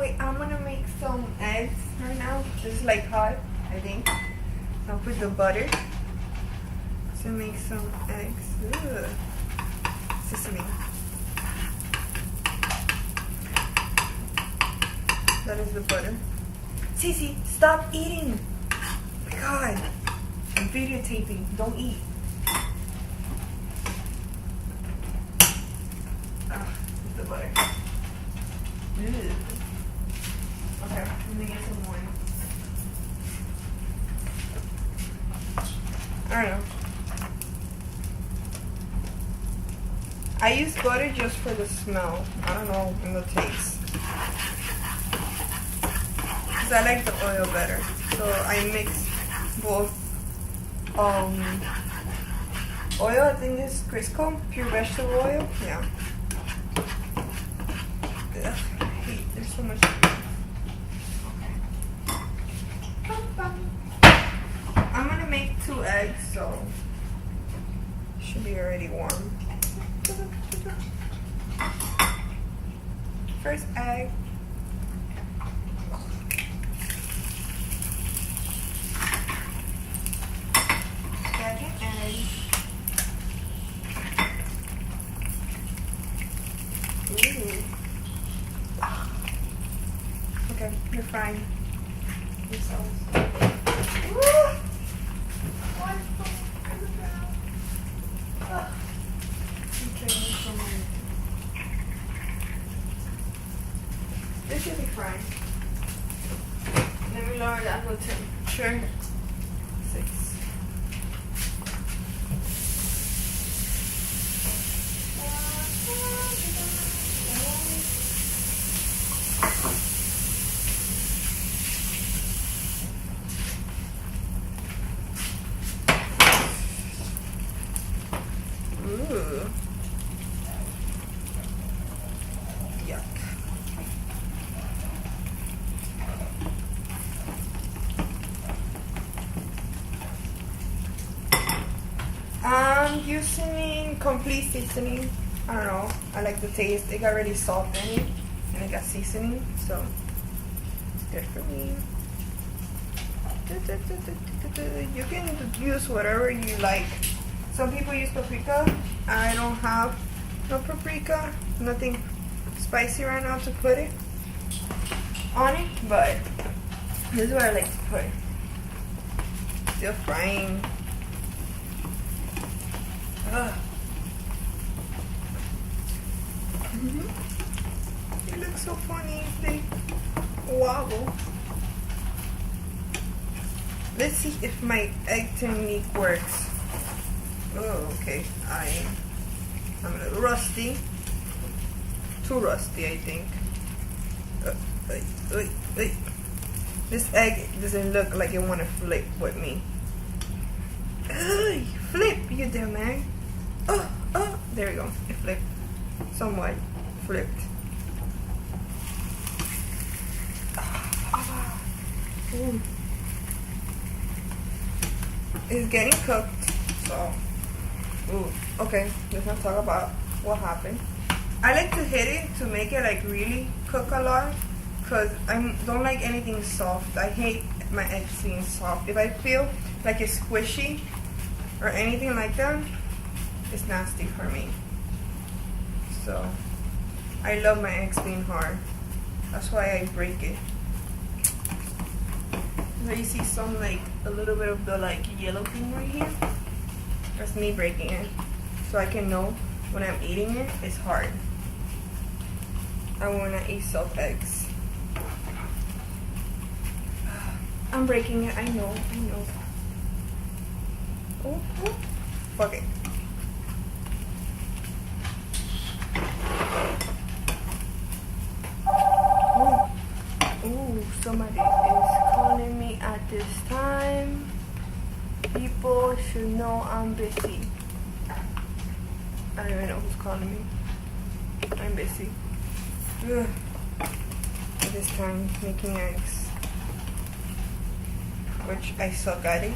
wait, I'm gonna make some eggs right now. It's like hot, I think. I'll put the butter to make some eggs. Ugh. Sesame. That is the butter. Cece, stop eating. Oh my God. I'm videotaping. Don't eat. The butter. Ew. Okay, let me get some more. I don't know. I use butter just for the smell. I don't know in the taste. Because I like the oil better. So I mix both oil, I think this is Crisco, pure vegetable oil. Yeah. Ugh, I hate, there's so much. I'm gonna make 2 eggs, so it should be already warm. First egg. Second egg. Ooh. Okay, you're fine. This should be fine. Let me lower that to temperature. 6. Ooh. Yuck. I'm using complete seasoning. I don't know. I like the taste. It got really salt in it, and it got seasoning, so it's good for me. You can use whatever you like. Some people use paprika. I don't have no paprika, nothing spicy right now to put it on it, but this is what I like to put. Still frying. Ugh. It looks so funny if they wobble. Let's see if my egg technique works. Oh, okay. I'm a little rusty. Too rusty, I think. This egg doesn't look like it want to flip with me. Flip, you dumb egg. Oh, there we go. It flipped. Somewhat flipped. Ooh. It's getting cooked, so. Ooh, okay, let's not talk about what happened. I like to hit it to make it like really cook a lot, because I don't like anything soft. I hate my eggs being soft. If I feel like it's squishy or anything like that, it's nasty for me. So I love my eggs being hard. That's why I break it. So you see some like a little bit of the like yellow thing right here. That's me breaking it, so I can know when I'm eating it, it's hard. I wanna eat soft eggs. I'm breaking it. I know. Oh, fuck it. Ooh, somebody is calling me at this time. People should know I'm busy. I don't even know who's calling me. I'm busy. Ugh. At this time, making eggs. Which I suck at it.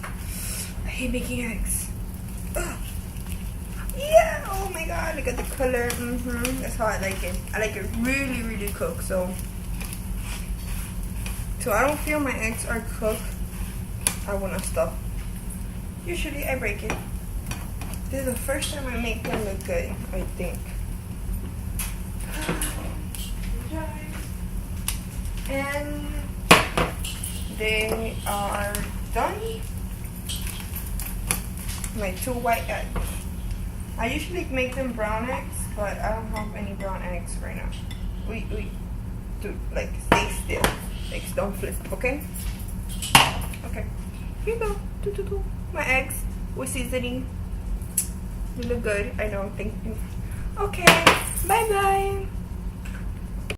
I hate making eggs. Ugh. Yeah, oh my god, look at the color. That's how I like it. I like it really, really cooked. So I don't feel my eggs are cooked, I wanna stop. Usually I break it. This is the first time I make them look good, I think. And they are done. My 2 white eggs. I usually make them brown eggs, but I don't have any brown eggs right now. We do, like, stay still. Eggs don't flip, okay? Okay. Here you go. My eggs with seasoning. They look good. I know. Thank you. Okay. Bye bye.